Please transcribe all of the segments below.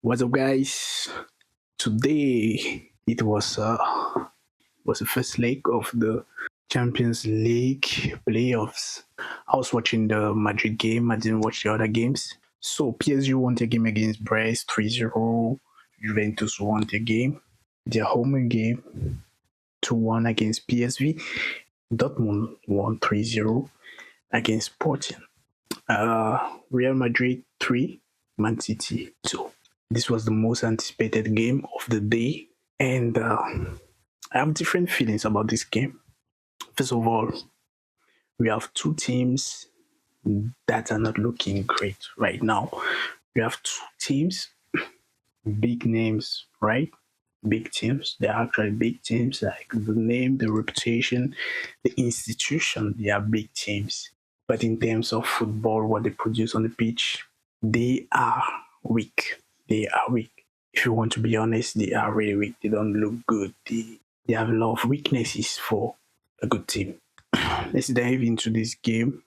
What's up, guys? Today it was the first leg of the Champions League playoffs. I was watching the Madrid game. I didn't watch the other games. So PSG won their game against Brest 3-0. Juventus won their game. Their home game 2-1 against PSV. Dortmund won 3-0 against Sporting. Real Madrid 3, Man City 2. This was the most anticipated game of the day, and I have different feelings about this game. First of all, we have two teams that are not looking great right now. We have two teams, big names, right? Big teams. They're actually big teams, like the name, the reputation, the institution. They are big teams. But in terms of football, what they produce on the pitch, they are weak. They are weak. If you want to be honest, they are really weak. They don't look good. They have a lot of weaknesses for a good team. Let's dive into this game.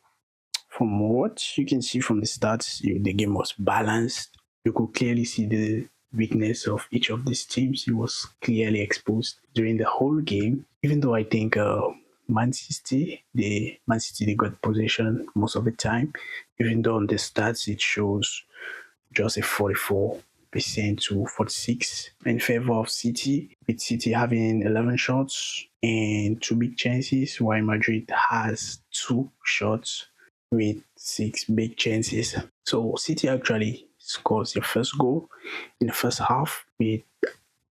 From what you can see from the stats, the game was balanced. You could clearly see the weakness of each of these teams. It was clearly exposed during the whole game. Even though I think Man City they got possession most of the time. Even though on the stats it shows just a 44% to 46 in favor of City, with City having 11 shots and two big chances, while Madrid has two shots with six big chances. So City actually scores their first goal in the first half with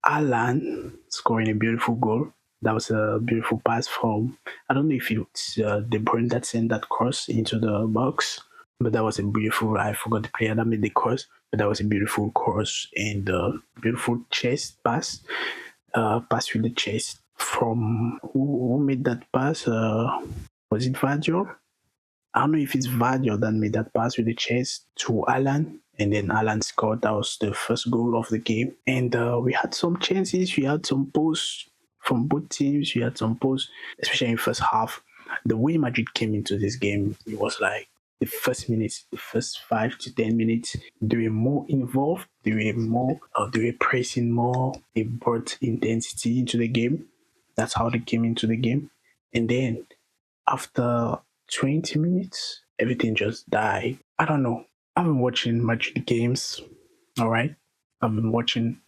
Alan scoring a beautiful goal. That was a beautiful pass from, I don't know if it's De Bruyne that sent that cross into the box, but that was a beautiful, I forgot the player that made the cross, but that was a beautiful cross and beautiful chest pass, pass with the chest from, who made that pass? Was it Vadio? I don't know if it's Vadio that made that pass with the chest to Alan, and then Alan scored. That was the first goal of the game. And we had some chances. We had some posts from both teams. We had some posts, especially in first half. The way Madrid came into this game, it was like the first minutes, the first 5 to 10 minutes, they were more involved. They were pressing more. They brought intensity into the game. That's how they came into the game. And then after 20 minutes, everything just died. I don't know. I've been watching Madrid games, all right? I've been watching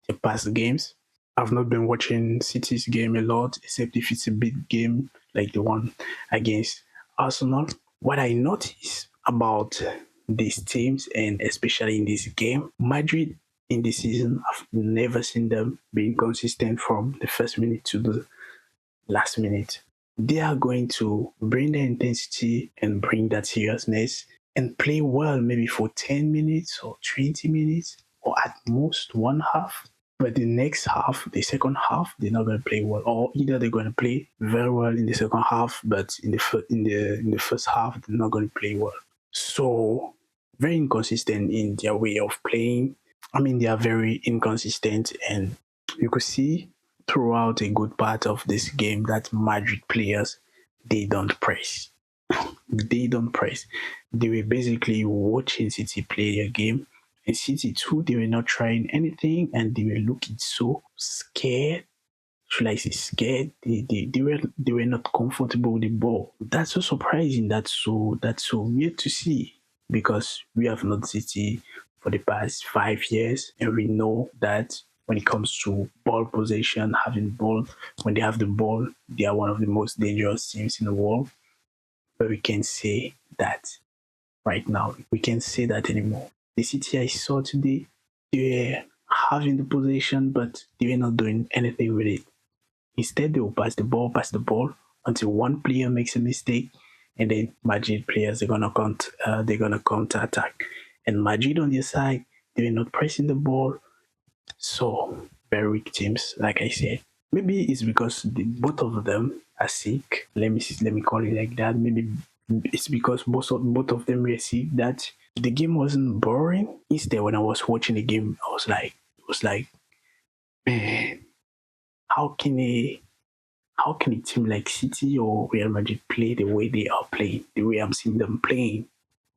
the past games. I've not been watching City's game a lot, except if it's a big game like the one against Arsenal. What I notice about these teams, and especially in this game, Madrid in this season, I've never seen them being consistent from the first minute to the last minute. They are going to bring the intensity and bring that seriousness and play well maybe for 10 minutes or 20 minutes or at most one half. But the next half, the second half, they're not going to play well. Or either they're going to play very well in the second half, but in the first half, they're not going to play well. So very inconsistent in their way of playing. I mean, they are very inconsistent, and you could see throughout a good part of this game that Madrid players, they don't press. They don't press. They were basically watching City play their game. And City too, they were not trying anything and they were looking so scared. Should I say scared? They were not comfortable with the ball. That's so surprising. That's so weird to see, because we have not City for the past 5 years, and we know that when it comes to ball possession, having ball, when they have the ball, they are one of the most dangerous teams in the world. But we can't say that right now. We can't say that anymore. The City I saw today, they were having the possession, but they were not doing anything with it. Instead, they will pass the ball until one player makes a mistake, and then Madrid players they're gonna counter attack. And Madrid on their side, they were not pressing the ball. So very weak teams, like I said. Maybe it's because both of them are sick. Let me call it like that. Maybe it's because both of them were sick that the game wasn't boring. Instead, when I was watching the game, it was like, man, how can a how can a team like City or Real Madrid play the way they are playing, the way I'm seeing them playing,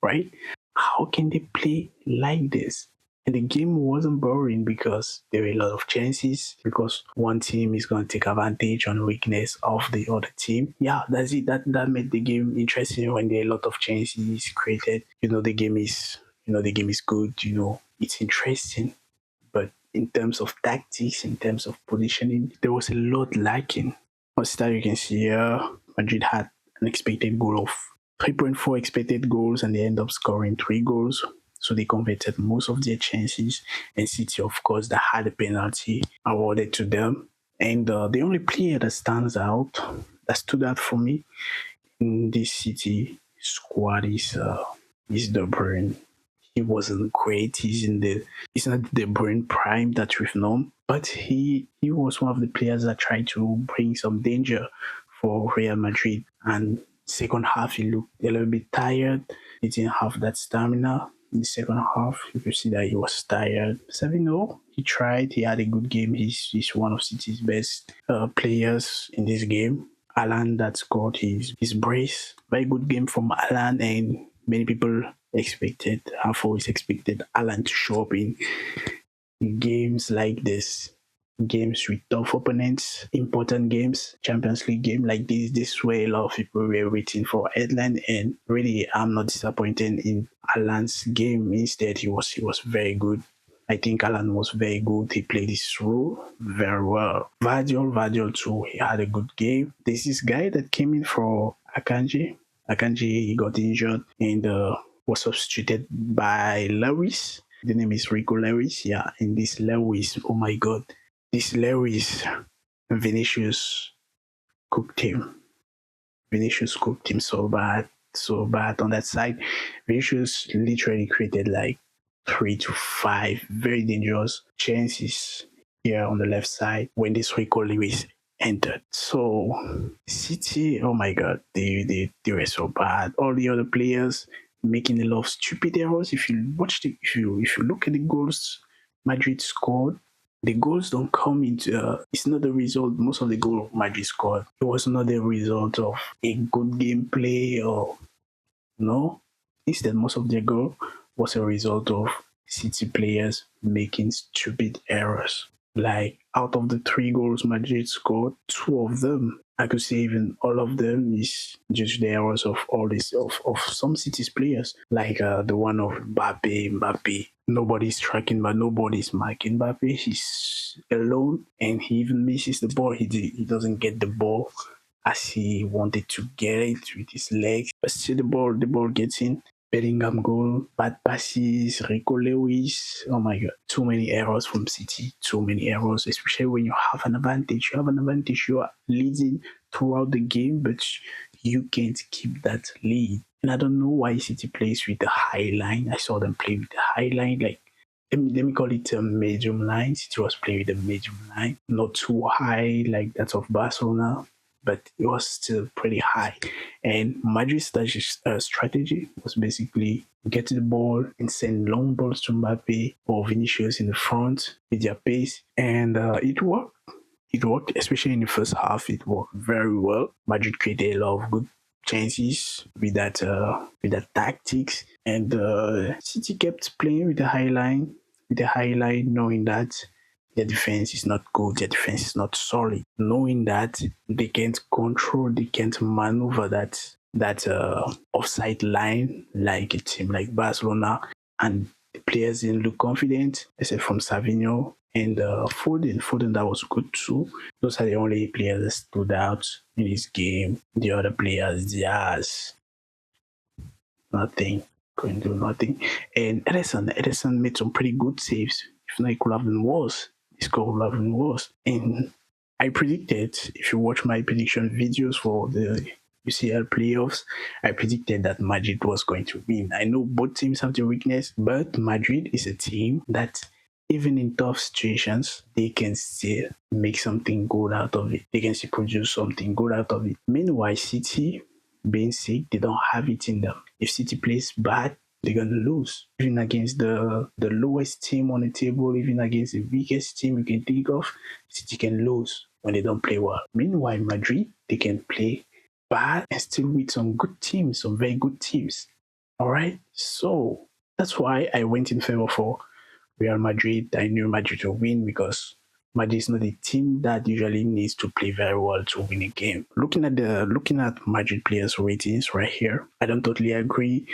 right? How can they play like this? And the game wasn't boring because there were a lot of chances, because one team is going to take advantage on weakness of the other team. Yeah, that's it. That made the game interesting when there are a lot of chances created. The game is good, it's interesting. But in terms of tactics, in terms of positioning, there was a lot lacking. First that you can see here, Madrid had an expected goal of 3.4 expected goals, and they end up scoring 3 goals. So they converted most of their chances. And City, of course, that had a penalty awarded to them. And the only player that that stood out for me in this City squad is De Bruyne. He wasn't great. He's not the brain prime that we've known, but he was one of the players that tried to bring some danger for Real Madrid. And second half, he looked a little bit tired. He didn't have that stamina in the second half. You could see that he was tired. 7-0, he tried. He had a good game. He's one of City's best players in this game. Alan that scored his brace. Very good game from Alan, and many people have always expected Alan to show up in games like this. Games with tough opponents, important games, Champions League game like this. This way a lot of people were waiting for headline, and really I'm not disappointed in Alan's game. Instead, he was very good. I think Alan was very good. He played his role very well. Vardiol too, he had a good game. There's this guy that came in for Akanji. Akanji, he got injured and was substituted by Lewis. The name is Rico Lewis. Yeah, and this Lewis, oh my God. This Lewis, Vinicius cooked him. Vinicius cooked him so bad on that side. Vinicius literally created like 3 to 5 very dangerous chances here on the left side when this Rico Lewis entered. So City, oh my God, they were so bad. All the other players making a lot of stupid errors. If you look at the goals Madrid scored, the goals don't come into. It's not the result. Most of the goal Madrid scored, it was not the result of a good gameplay or no. Instead, most of their goal was a result of City players making stupid errors. Like out of the 3 goals Madrid scored, 2 of them, I could say even all of them, is due to the errors of of some City's players. Like the one of Mbappe. Nobody's tracking, but nobody's marking Mbappe. He's alone, and he even misses the ball. He doesn't get the ball as he wanted to get it with his legs. But still the ball gets in. Bellingham goal, bad passes, Rico Lewis. Oh my God, too many errors from City. Too many errors, especially when you have an advantage. You are leading throughout the game, but you can't keep that lead. And I don't know why City plays with the high line. I saw them play with the high line, like let me call it a medium line. City was playing with a medium line, not too high like that of Barcelona, but it was still pretty high. And Madrid's strategy was basically get the ball and send long balls to Mbappe or Vinicius in the front with their pace. And it worked. It worked, especially in the first half. It worked very well. Madrid created a lot of good chances with that tactics, and City kept playing with the high line, knowing that their defense is not good, their defense is not solid, knowing that they can't control, they can't maneuver that offside line like a team like Barcelona, and the players didn't look confident, except from Savinho and Foden. Foden, that was good too. Those are the only players that stood out in this game. The other players, Diaz, nothing, couldn't do nothing. And Edison made some pretty good saves. If not, it could have been worse. This could have been worse. And I predicted, if you watch my prediction videos for the UCL Play-Offs, I predicted that Madrid was going to win. I know both teams have their weakness, but Madrid is a team that even in tough situations, they can still make something good out of it. They can still produce something good out of it. Meanwhile, City, being sick, they don't have it in them. If City plays bad, they're going to lose. Even against the lowest team on the table, even against the weakest team you can think of, City can lose when they don't play well. Meanwhile, Madrid, they can play bad and still with some good teams, some very good teams. All right. So that's why I went in favor for Real Madrid, I knew Madrid will win because Madrid is not a team that usually needs to play very well to win a game. Looking at Madrid players' ratings right here, I don't totally agree.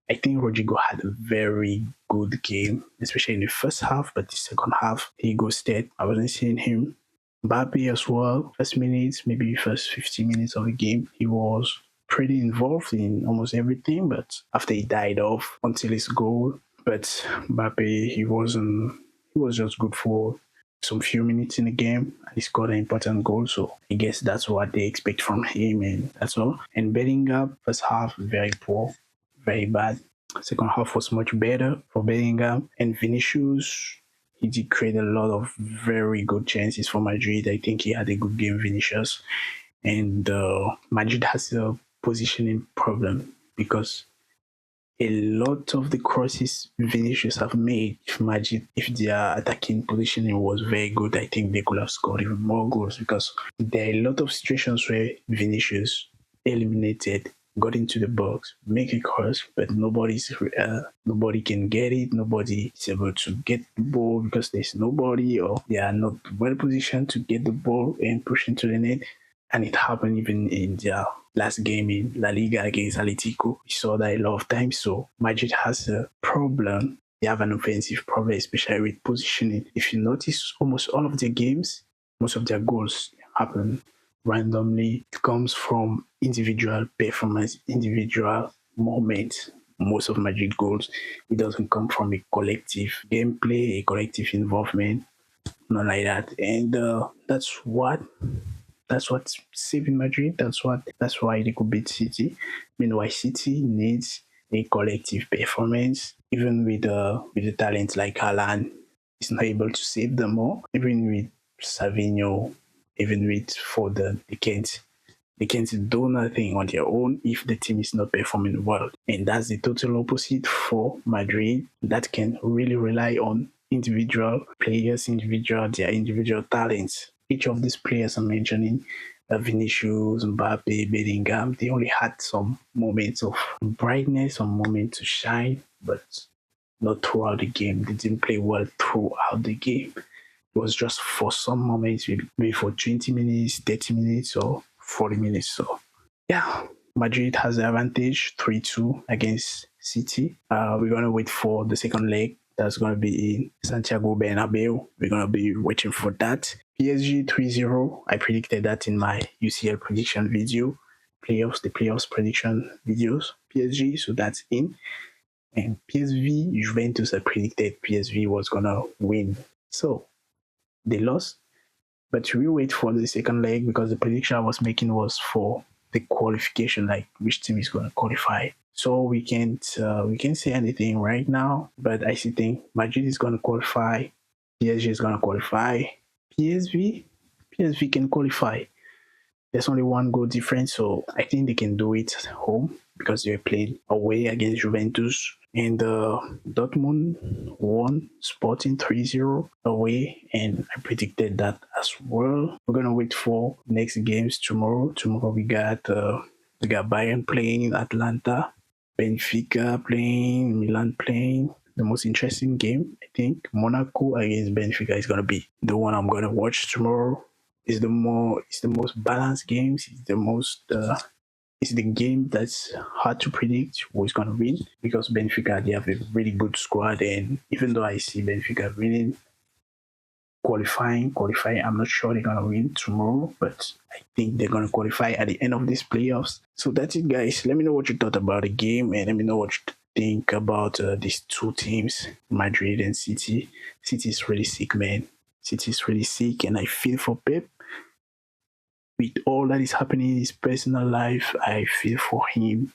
I think Rodrigo had a very good game, especially in the first half, but the second half he ghosted. I wasn't seeing him. Mbappe as well, first minutes, maybe first 15 minutes of the game, he was pretty involved in almost everything, but after he died off until his goal. But Mbappe, he was just good for some few minutes in the game and he scored an important goal. So I guess that's what they expect from him and that's all. And Bellingham, first half, very poor, very bad. Second half was much better for Bellingham. And Vinicius, he did create a lot of very good chances for Madrid. I think he had a good game, Vinicius. And Madrid has a positioning problem because a lot of the crosses Vinicius have made, if Madrid, if their attacking positioning was very good, I think they could have scored even more goals because there are a lot of situations where Vinicius eliminated, got into the box, make a cross, but nobody can get it. Nobody is able to get the ball because there's nobody or they are not well positioned to get the ball and push into the net. And it happened even in their last game in La Liga against Atletico. We saw that a lot of times. So Madrid has a problem. They have an offensive problem, especially with positioning. If you notice, almost all of their games, most of their goals happen randomly. It comes from individual performance, individual moments. Most of Madrid goals, it doesn't come from a collective gameplay, a collective involvement, not like that. And that's what's saving Madrid. That's why they could beat City. Meanwhile, City needs a collective performance. Even with the talent like Haaland, he's not able to save them all. Even with Savinho, even with Foden, they can't do nothing on their own if the team is not performing well. And that's the total opposite for Madrid that can really rely on individual players, their individual talents. Each of these players I'm mentioning, Vinicius, Mbappe, Bellingham, they only had some moments of brightness, some moments to shine, but not throughout the game. They didn't play well throughout the game. It was just for some moments, maybe for 20 minutes, 30 minutes, or 40 minutes. So, yeah, Madrid has the advantage 3-2 against City. We're going to wait for the second leg. That's going to be in Santiago Bernabeu. We're going to be waiting for that. PSG 3-0. I predicted that in my UCL prediction video. The playoffs prediction videos. PSG, so that's in. And PSV, Juventus, I predicted PSV was going to win. So, they lost, but we wait for the second leg because the prediction I was making was for the qualification, like which team is going to qualify. So we can't say anything right now, but I still think Madrid is going to qualify, PSG is going to qualify, PSV can qualify. There's only one goal difference, so I think they can do it at home because they played away against Juventus. And Dortmund won Sporting 3-0 away, and I predicted that as well. We're gonna wait for next games tomorrow. Tomorrow we got Bayern playing Atlanta, Benfica playing, Milan playing. The most interesting game, I think, Monaco against Benfica is gonna be the one I'm gonna watch tomorrow. It's the most balanced games. It's the game that's hard to predict who is gonna win because Benfica, they have a really good squad, and even though I see Benfica winning, qualifying, I'm not sure they're gonna win tomorrow, but I think they're gonna qualify at the end of these playoffs. So that's it, guys. Let me know what you thought about the game, and let me know what you think about these two teams, Madrid and City. City is really sick, man. City is really sick, and I feel for Pep. With all that is happening in his personal life, I feel for him.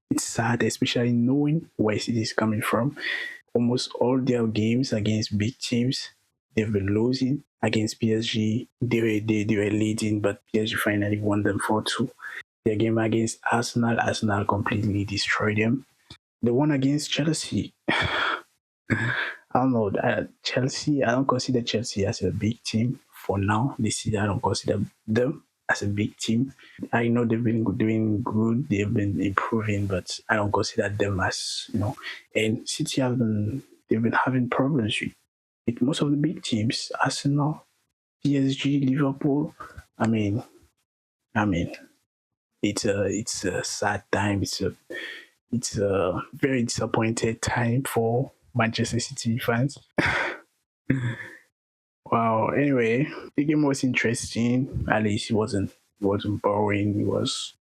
It's sad, especially knowing where City is coming from. Almost all their games against big teams, they've been losing. Against PSG, they were leading, but PSG finally won them 4-2. Their game against Arsenal completely destroyed them. The one against Chelsea, I don't know. Chelsea, I don't consider Chelsea as a big team for now. This year, I don't consider them as a big team. I know they've been doing good, they've been improving, but I don't consider them as, And City have been they've been having problems with most of the big teams, Arsenal, PSG, Liverpool. I mean, I mean, it's a sad time. It's a very disappointed time for Manchester City fans. Wow. Anyway, the game was interesting. At least it wasn't boring. It was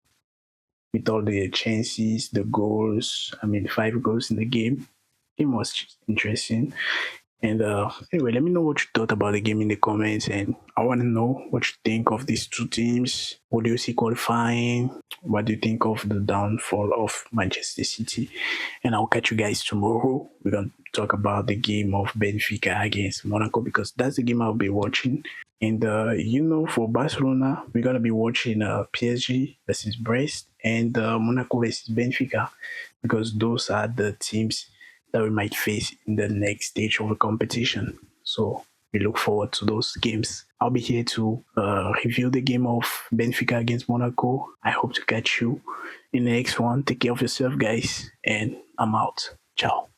with all the chances, the goals. I mean, 5 goals in the game. Game was interesting. And anyway, let me know what you thought about the game in the comments. And I want to know what you think of these two teams. What do you see qualifying? What do you think of the downfall of Manchester City? And I'll catch you guys tomorrow. We're going to talk about the game of Benfica against Monaco because that's the game I'll be watching. And for Barcelona, we're going to be watching PSG versus Brest and Monaco versus Benfica because those are the teams that we might face in the next stage of the competition. So we look forward to those games. I'll be here to review the game of Benfica against Monaco. I hope to catch you in the next one. Take care of yourself, guys, and I'm out. Ciao.